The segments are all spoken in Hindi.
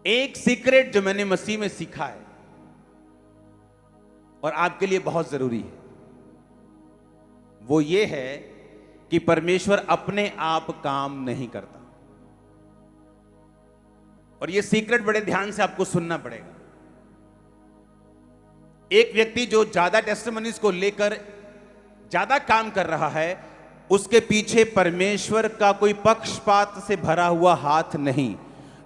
एक सीक्रेट जो मैंने मसीह में सीखा है और आपके लिए बहुत जरूरी है, वो ये है कि परमेश्वर अपने आप काम नहीं करता। और ये सीक्रेट बड़े ध्यान से आपको सुनना पड़ेगा। एक व्यक्ति जो ज्यादा टेस्टिमनीज को लेकर ज्यादा काम कर रहा है, उसके पीछे परमेश्वर का कोई पक्षपात से भरा हुआ हाथ नहीं,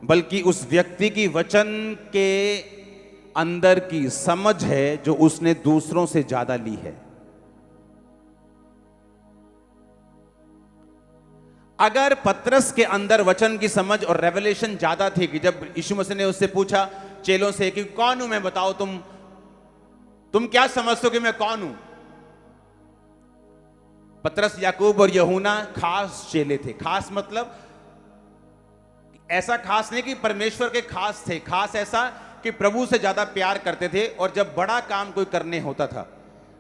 बल्कि उस व्यक्ति की वचन के अंदर की समझ है जो उसने दूसरों से ज्यादा ली है। अगर पतरस के अंदर वचन की समझ और रेवलेशन ज्यादा थी कि जब यीशु मसीह ने उससे पूछा चेलों से कि कौन हूं मैं, बताओ तुम क्या समझते हो कि मैं कौन हूं। पतरस, याकूब और यूहन्ना खास चेले थे। खास मतलब ऐसा खास नहीं कि परमेश्वर के खास थे, खास ऐसा कि प्रभु से ज्यादा प्यार करते थे। और जब बड़ा काम कोई करने होता था,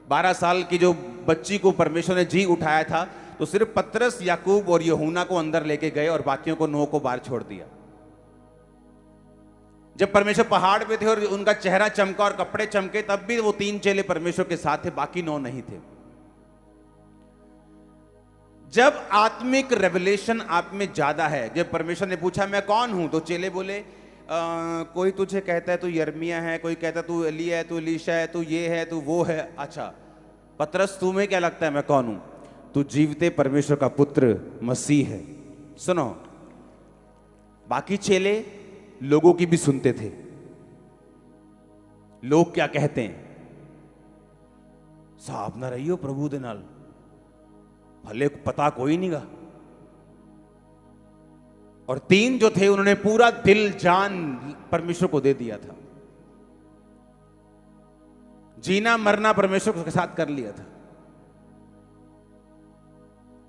12 साल की जो बच्ची को परमेश्वर ने जी उठाया था, तो सिर्फ पतरस, याकूब और यूहन्ना को अंदर लेके गए और बाकियों को 9 को बाहर छोड़ दिया। जब परमेश्वर पहाड़ पे थे और उनका चेहरा चमका और कपड़े चमके, तब भी वो 3 चेले परमेश्वर के साथ थे, बाकी 9 नहीं थे। जब आत्मिक रेवलेशन आप में ज्यादा है, जब परमेश्वर ने पूछा मैं कौन हूं, तो चेले बोले कोई तुझे कहता है तू यर्मिया है, कोई कहता है तू एलिया है, तू एलीशा है, तू ये है, तू वो है। अच्छा पतरस, तुम्हें क्या लगता है मैं कौन हूं? तू जीवते परमेश्वर का पुत्र मसीह है। सुनो, बाकी चेले लोगों की भी सुनते थे, लोग क्या कहते हैं। साहब ना रहियो प्रभु दे नाल, भले पता कोई नहीं गा। और 3 जो थे उन्होंने पूरा दिल जान परमेश्वर को दे दिया था, जीना मरना परमेश्वर के साथ कर लिया था।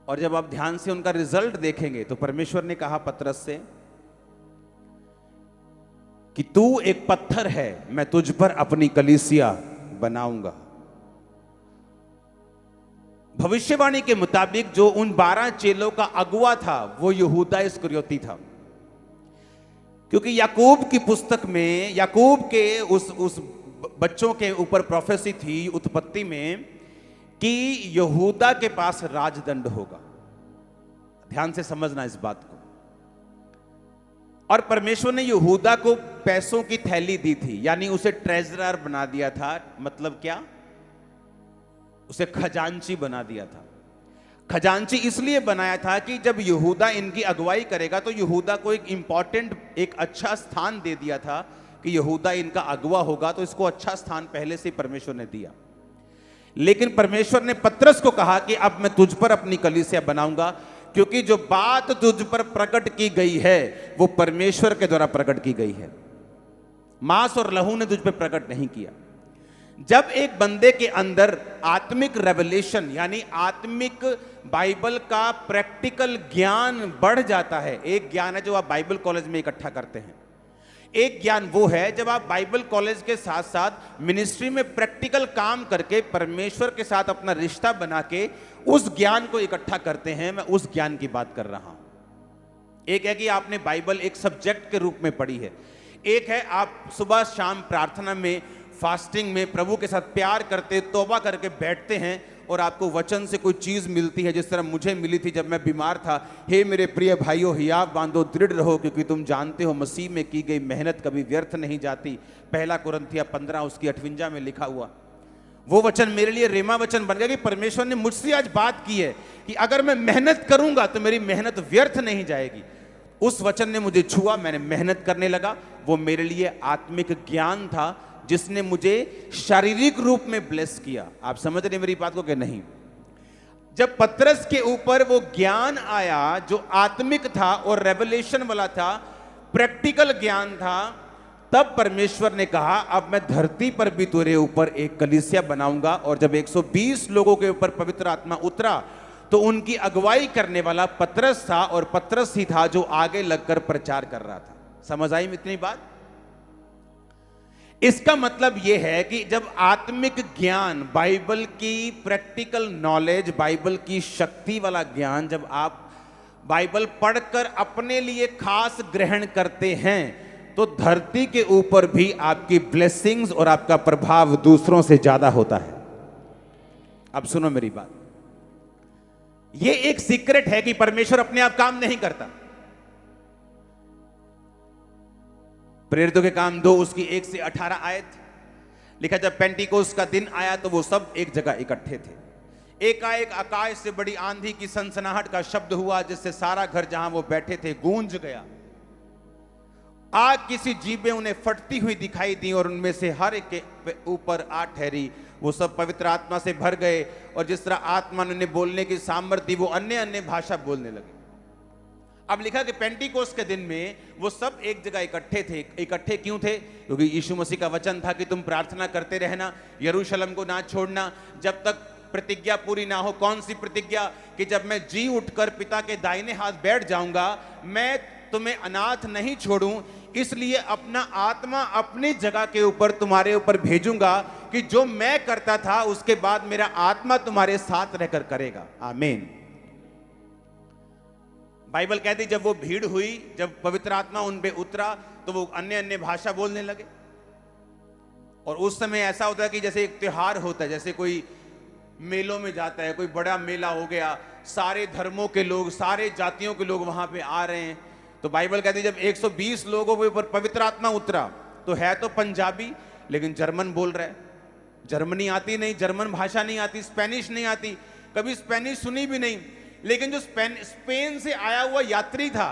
और जब आप ध्यान से उनका रिजल्ट देखेंगे तो परमेश्वर ने कहा पतरस से कि तू एक पत्थर है, मैं तुझ पर अपनी कलीसिया बनाऊंगा। भविष्यवाणी के मुताबिक जो उन 12 चेलों का अगुवा था वो यहूदा इस्करियोती था, क्योंकि याकूब की पुस्तक में याकूब के उस बच्चों के ऊपर प्रोफेसी थी उत्पत्ति में कि यहूदा के पास राजदंड होगा। ध्यान से समझना इस बात को। और परमेश्वर ने यहूदा को पैसों की थैली दी थी, यानी उसे ट्रेजरर बना दिया था। मतलब क्या? उसे खजांची बना दिया था। खजांची इसलिए बनाया था कि जब यहूदा इनकी अगुवाई करेगा तो यहूदा को एक इंपॉर्टेंट, एक अच्छा स्थान दे दिया था कि यहूदा इनका अगुवा होगा, तो इसको अच्छा स्थान पहले से परमेश्वर ने दिया। लेकिन परमेश्वर ने पतरस को कहा कि अब मैं तुझ पर अपनी कलीसिया बनाऊंगा, क्योंकि जो बात तुझ पर प्रकट की गई है वो परमेश्वर के द्वारा प्रकट की गई है, मांस और लहू ने तुझ पर प्रकट नहीं किया। जब एक बंदे के अंदर आत्मिक रेवलेशन यानी आत्मिक बाइबल का प्रैक्टिकल ज्ञान बढ़ जाता है, एक ज्ञान है जो आप बाइबल कॉलेज में इकट्ठा करते हैं, एक ज्ञान वो है जब आप बाइबल कॉलेज के साथ साथ मिनिस्ट्री में प्रैक्टिकल काम करके परमेश्वर के साथ अपना रिश्ता बना के उस ज्ञान को इकट्ठा करते हैं। मैं उस ज्ञान की बात कर रहा हूं। एक है कि आपने बाइबल एक सब्जेक्ट के रूप में पढ़ी है, एक है आप सुबह शाम प्रार्थना में, फास्टिंग में प्रभु के साथ प्यार करते, तौबा करके बैठते हैं और आपको वचन से कोई चीज मिलती है, जिस तरह मुझे मिली थी जब मैं बीमार था। हे मेरे प्रिय भाइयों, हियाव बांधो, दृढ़ रहो, क्योंकि तुम जानते हो मसीह में की गई मेहनत कभी व्यर्थ नहीं जाती। 1 कुरिन्थियों 15 उसकी 58 में लिखा हुआ वो वचन मेरे लिए रेमा वचन बन गया कि परमेश्वर ने मुझसे आज बात की है कि अगर मैं मेहनत करूंगा तो मेरी मेहनत व्यर्थ नहीं जाएगी। उस वचन ने मुझे छुआ, मैंने मेहनत करने लगा। वो मेरे लिए आत्मिक ज्ञान था जिसने मुझे शारीरिक रूप में ब्लेस किया। आप समझ रहे मेरी बात को कि नहीं? जब पतरस के ऊपर वो ज्ञान आया जो आत्मिक था और रेवलेशन वाला था, प्रैक्टिकल ज्ञान था, तब परमेश्वर ने कहा अब मैं धरती पर भी तेरे ऊपर एक कलीसिया बनाऊंगा। और जब 120 लोगों के ऊपर पवित्र आत्मा उतरा तो उनकी अगुवाई करने वाला पतरस था, और पतरस ही था जो आगे लगकर प्रचार कर रहा था। समझ आई इतनी बात? इसका मतलब यह है कि जब आत्मिक ज्ञान, बाइबल की प्रैक्टिकल नॉलेज, बाइबल की शक्ति वाला ज्ञान जब आप बाइबल पढ़कर अपने लिए खास ग्रहण करते हैं, तो धरती के ऊपर भी आपकी ब्लेसिंग्स और आपका प्रभाव दूसरों से ज्यादा होता है। अब सुनो मेरी बात, ये एक सीक्रेट है कि परमेश्वर अपने आप काम नहीं करता। प्रेरितों के काम 2 उसकी 1 से 18 आयत लिखा, जब पेंटिकोस का दिन आया तो वो सब एक जगह इकट्ठे थे। एकाएक आकाश से बड़ी आंधी की सनसनाहट का शब्द हुआ, जिससे सारा घर जहां वो बैठे थे गूंज गया। आग किसी जीभ में उन्हें फटती हुई दिखाई दी और उनमें से हर एक के ऊपर आ ठहरी। वो सब पवित्र आत्मा से भर गए और जिस तरह आत्मा ने उन्हें बोलने की सामर्थ्य दी, वो अन्य अन्य भाषा बोलने लगे। अब लिखा कि पेंटिकोस के दिन में वो सब एक जगह इकट्ठे थे। इकट्ठे क्यों थे? क्योंकि यीशु मसीह का वचन था कि तुम प्रार्थना करते रहना, यरूशलेम को ना छोड़ना जब तक प्रतिज्ञा पूरी ना हो। कौन सी प्रतिज्ञा? कि जब मैं जी उठकर पिता के दाहिने हाथ बैठ जाऊंगा, मैं तुम्हें अनाथ नहीं छोड़ूं, इसलिए अपना आत्मा अपनी जगह के ऊपर तुम्हारे ऊपर भेजूंगा कि जो मैं करता था उसके बाद मेरा आत्मा तुम्हारे साथ रहकर करेगा। आमीन। बाइबल कहती जब वो भीड़ हुई, जब पवित्र आत्मा उन पे उतरा तो वो अन्य अन्य भाषा बोलने लगे। और उस समय ऐसा होता है कि जैसे एक त्योहार होता है, जैसे कोई मेलों में जाता है, कोई बड़ा मेला हो गया, सारे धर्मों के लोग, सारे जातियों के लोग वहां पे आ रहे हैं। तो बाइबल कहती है जब 120 लोगों के ऊपर पवित्र आत्मा उतरा, तो है तो पंजाबी लेकिन जर्मन बोल रहा है। जर्मनी आती नहीं, जर्मन भाषा नहीं आती, स्पेनिश नहीं आती, कभी स्पेनिश सुनी भी नहीं। लेकिन जो स्पेन से आया हुआ यात्री था,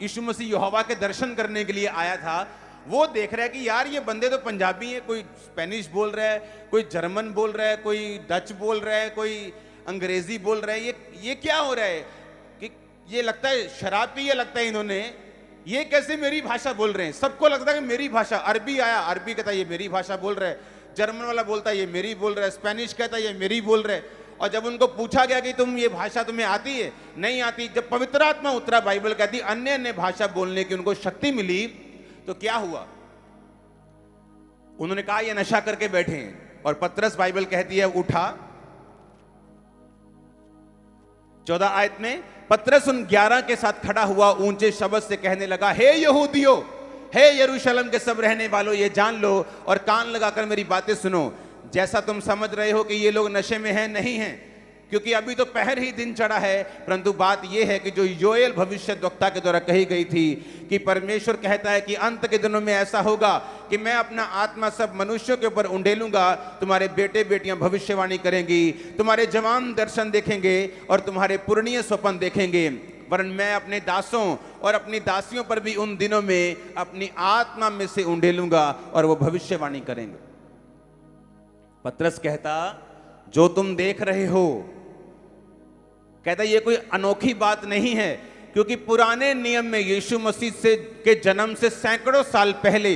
यीशु मसीह यहोवा के दर्शन करने के लिए आया था, वो देख रहा है कि यार ये बंदे तो पंजाबी है, कोई स्पेनिश बोल रहा है, कोई जर्मन बोल रहा है, कोई डच बोल रहा है, कोई अंग्रेजी बोल रहा है, ये क्या हो रहा है? कि ये लगता है शराब पी है, लगता है इन्होंने, ये कैसे मेरी भाषा बोल रहे हैं? सबको लगता है कि मेरी भाषा। अरबी आया, अरबी कहता है ये मेरी भाषा बोल रहा है, जर्मन वाला बोलता है ये मेरी बोल रहा है, स्पेनिश कहता है ये मेरी बोल रहा है। और जब उनको पूछा गया कि तुम ये भाषा तुम्हें आती है? नहीं आती। जब पवित्र आत्मा उतरा, बाइबल कहती अन्य अन्य भाषा बोलने की उनको शक्ति मिली, तो क्या हुआ? उन्होंने कहा ये नशा करके बैठे हैं। और पतरस, बाइबल कहती है, उठा। 14 आयत में पतरस उन 11 के साथ खड़ा हुआ, ऊंचे शब्द से कहने लगा, हे यहूदियों, हे यरूशलेम के सब रहने वालों, ये जान लो और कान लगाकर मेरी बातें सुनो। जैसा तुम समझ रहे हो कि ये लोग नशे में हैं, नहीं हैं, क्योंकि अभी तो पहर ही दिन चढ़ा है। परंतु बात यह है कि जो योएल भविष्यद्वक्ता के द्वारा कही गई थी कि परमेश्वर कहता है कि अंत के दिनों में ऐसा होगा कि मैं अपना आत्मा सब मनुष्यों के ऊपर उंडेलूंगा, तुम्हारे बेटे बेटियां भविष्यवाणी करेंगी, तुम्हारे जवान दर्शन देखेंगे और तुम्हारे पुरनिये स्वप्न देखेंगे। वरन मैं अपने दासों और अपनी दासियों पर भी उन दिनों में अपनी आत्मा में से उंडेलूंगा और वो भविष्यवाणी करेंगे। पतरस कहता, जो तुम देख रहे हो, कहता ये कोई अनोखी बात नहीं है, क्योंकि पुराने नियम में यीशु मसीह से के जन्म से सैकड़ों साल पहले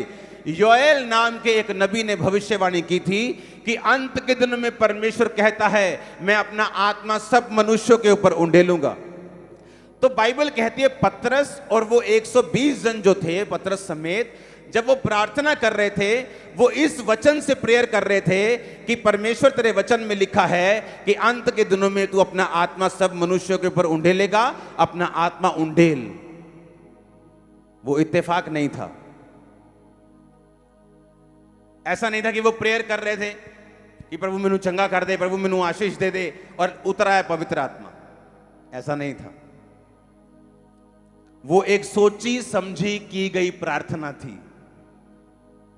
योएल नाम के एक नबी ने भविष्यवाणी की थी कि अंत के दिनों में परमेश्वर कहता है मैं अपना आत्मा सब मनुष्यों के ऊपर उंडेलूंगा। तो बाइबल कहती है पतरस और वो 120 जन जो थे, पतरस समेत, जब वो प्रार्थना कर रहे थे, वो इस वचन से प्रेयर कर रहे थे कि परमेश्वर तेरे वचन में लिखा है कि अंत के दिनों में तू अपना आत्मा सब मनुष्यों के ऊपर उंडेलेगा, अपना आत्मा उंडेल। वो इत्तेफाक नहीं था। ऐसा नहीं था कि वो प्रेयर कर रहे थे कि प्रभु मैनू चंगा कर दे, प्रभु मैनू आशीष दे दे, और उतरा है पवित्र आत्मा। ऐसा नहीं था। वो एक सोची समझी की गई प्रार्थना थी।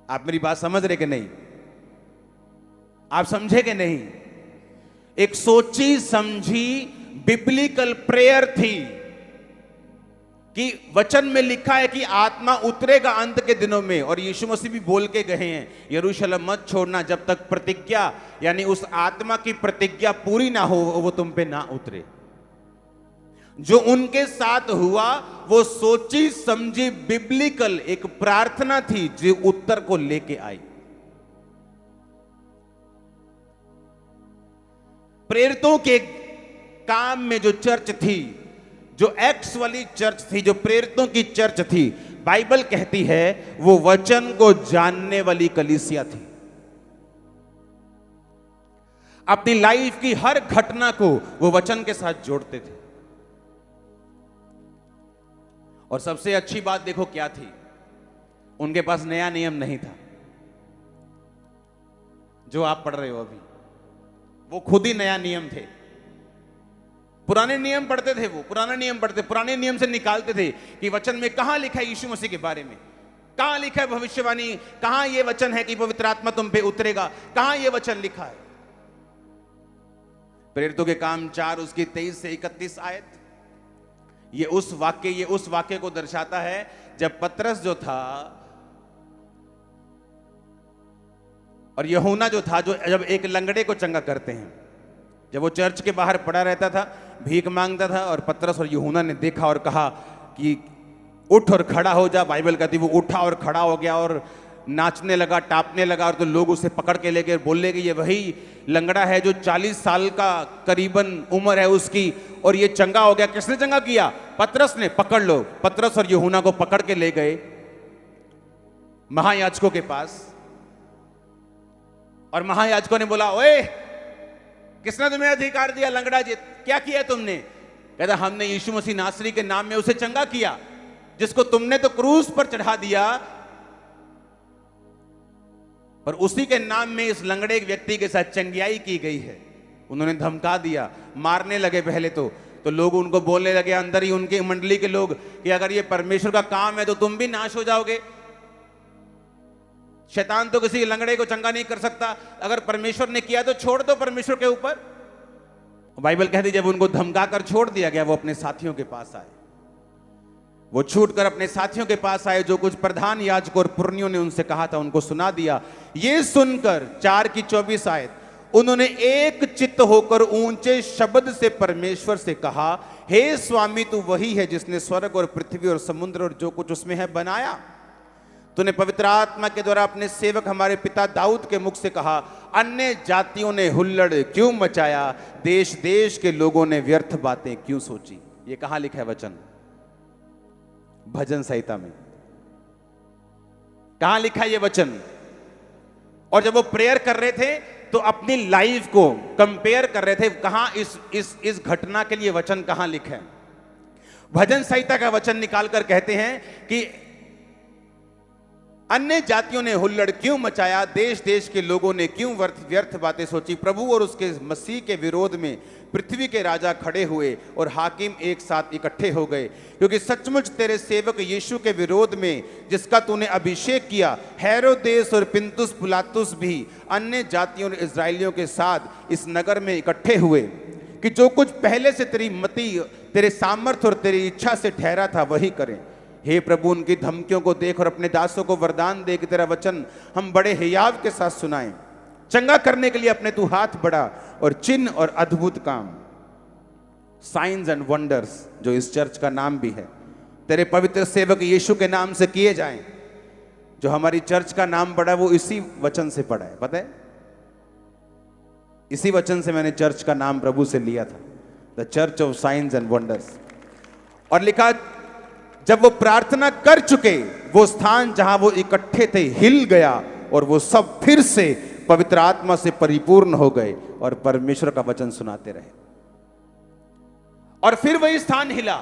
आप मेरी बात समझ रहे कि नहीं? आप समझे कि नहीं? एक सोची समझी बिब्लिकल प्रेयर थी कि वचन में लिखा है कि आत्मा उतरेगा अंत के दिनों में। और यीशु मसीह भी बोल के गए हैं, यरूशलेम मत छोड़ना जब तक प्रतिज्ञा, यानी उस आत्मा की प्रतिज्ञा पूरी ना हो, वो तुम पे ना उतरे। जो उनके साथ हुआ वो सोची समझी बिब्लिकल एक प्रार्थना थी जो उत्तर को लेके आई। प्रेरितों के काम में जो चर्च थी, जो एक्ट्स वाली चर्च थी, जो प्रेरितों की चर्च थी, बाइबल कहती है वो वचन को जानने वाली कलीसिया थी। अपनी लाइफ की हर घटना को वो वचन के साथ जोड़ते थे। और सबसे अच्छी बात देखो क्या थी? उनके पास नया नियम नहीं था जो आप पढ़ रहे हो अभी, वो खुद ही नया नियम थे। पुराने नियम पढ़ते थे, वो पुराना नियम पढ़ते, पुराने नियम से निकालते थे कि वचन में कहां लिखा है यीशु मसीह के बारे में, कहां लिखा है भविष्यवाणी, कहां यह वचन है कि पवित्र आत्मा तुम पे उतरेगा, कहां यह वचन लिखा है। प्रेरितों के काम 4 उसकी 23 से 31 आयत, ये उस वाक्य को दर्शाता है जब पतरस जो था और यूहन्ना जो था, जो जब एक लंगड़े को चंगा करते हैं, जब वो चर्च के बाहर पड़ा रहता था, भीख मांगता था, और पतरस और यूहन्ना ने देखा और कहा कि उठ और खड़ा हो जा। बाइबल कहती वो उठा और खड़ा हो गया और नाचने लगा, टापने लगा, और तो लोग उसे पकड़ के ले गए, बोलने कि ये वही लंगड़ा है जो 40 साल का करीबन उम्र है उसकी, और ये चंगा हो गया। किसने चंगा किया? पतरस ने। पकड़ लो। पतरस और यूहन्ना को पकड़ के ले गए महायाजकों के पास, और महायाजकों ने बोला, ओए किसने तुम्हें अधिकार दिया लंगड़ा जी, क्या किया तुमने? कहता हमने यीशु मसीह नासरी के नाम में उसे चंगा किया, जिसको तुमने तो क्रूस पर चढ़ा दिया, और उसी के नाम में इस लंगड़े व्यक्ति के साथ चंगियाई की गई है। उन्होंने धमका दिया, मारने लगे पहले तो लोग उनको बोलने लगे, अंदर ही उनकी मंडली के लोग, कि अगर ये परमेश्वर का काम है तो तुम भी नाश हो जाओगे। शैतान तो किसी लंगड़े को चंगा नहीं कर सकता, अगर परमेश्वर ने किया तो छोड़ दो परमेश्वर के ऊपर। बाइबल कहती जब उनको धमका कर छोड़ दिया गया, वो अपने साथियों के पास आए। वो छूटकर अपने साथियों के पास आए, जो कुछ प्रधान याजकों और पुरनियों ने उनसे कहा था उनको सुना दिया। ये सुनकर 4 की 24 आयत, उन्होंने एक चित्त होकर ऊंचे शब्द से परमेश्वर से कहा, हे स्वामी तू वही है जिसने स्वर्ग और पृथ्वी और समुद्र और जो कुछ उसमें है बनाया। तूने पवित्र आत्मा के द्वारा अपने सेवक हमारे पिता दाऊद के मुख से कहा, अन्य जातियों ने हुल्लड़ क्यों मचाया, देश देश के लोगों ने व्यर्थ बातें क्यों सोची। ये कहां लिखा है वचन? भजन संहिता में। कहां लिखा है ये वचन? और जब वो प्रेयर कर रहे थे तो अपनी लाइफ को कंपेयर कर रहे थे, कहां इस घटना के लिए वचन कहां लिखा है। भजन संहिता का वचन निकालकर कहते हैं कि अन्य जातियों ने हुल्लड़ क्यों मचाया, देश देश के लोगों ने क्यों व्यर्थ बातें सोची। प्रभु और उसके मसीह के विरोध में पृथ्वी के राजा खड़े हुए और हाकिम एक साथ इकट्ठे हो गए, क्योंकि सचमुच तेरे सेवक यीशु के विरोध में जिसका तूने अभिषेक किया, हेरोदेस और पिन्तुस पिलातुस भी अन्य जातियों और इस्राएलियों के साथ इस नगर में इकट्ठे हुए, कि जो कुछ पहले से तेरी मति, तेरे सामर्थ्य और तेरी इच्छा से ठहरा था वही करें। हे प्रभु, उनकी धमकियों को देख और अपने दासों को वरदान दे कि तेरा वचन हम बड़े हियाव के साथ सुनाएं। चंगा करने के लिए अपने तू हाथ बढ़ा और चिन्ह और अद्भुत काम, साइंस एंड वंडर्स, जो इस चर्च का नाम भी है, तेरे पवित्र सेवक यीशु के नाम से किए जाएं। जो हमारी चर्च का नाम पड़ा वो इसी वचन से पड़ा है, पता है? इसी वचन से मैंने चर्च का नाम प्रभु से लिया था, the church of science and wonders. और लिखा, जब वो प्रार्थना कर चुके, वो स्थान जहां वो इकट्ठे थे हिल गया और वो सब फिर से पवित्र आत्मा से परिपूर्ण हो गए और परमेश्वर का वचन सुनाते रहे। और फिर वही स्थान हिला,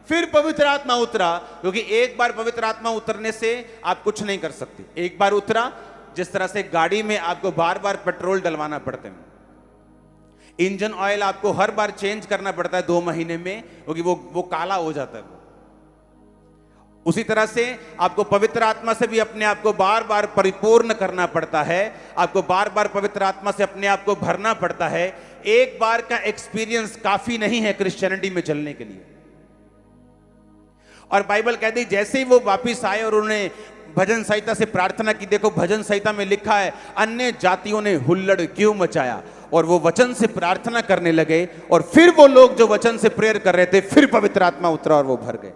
फिर पवित्र आत्मा उतरा, क्योंकि एक बार पवित्र आत्मा उतरने से आप कुछ नहीं कर सकते। एक बार उतरा, जिस तरह से गाड़ी में आपको बार बार पेट्रोल डलवाना पड़ता है, इंजन ऑयल आपको हर बार चेंज करना पड़ता है 2 महीने में, क्योंकि वो काला हो जाता है। उसी तरह से आपको पवित्र आत्मा से भी अपने आप को बार बार परिपूर्ण करना पड़ता है, आपको बार बार पवित्र आत्मा से अपने आप को भरना पड़ता है। एक बार का एक्सपीरियंस काफी नहीं है क्रिश्चियनिटी में चलने के लिए। और बाइबल कहती है जैसे ही वो वापिस आए और उन्होंने भजन संहिता से प्रार्थना की, देखो भजन संहिता में लिखा है, अन्य जातियों ने हुल्लड़ क्यों मचाया, और वो वचन से प्रार्थना करने लगे, और फिर वो लोग जो वचन से प्रेयर कर रहे थे, फिर पवित्र आत्मा उतरा और वो भर गए।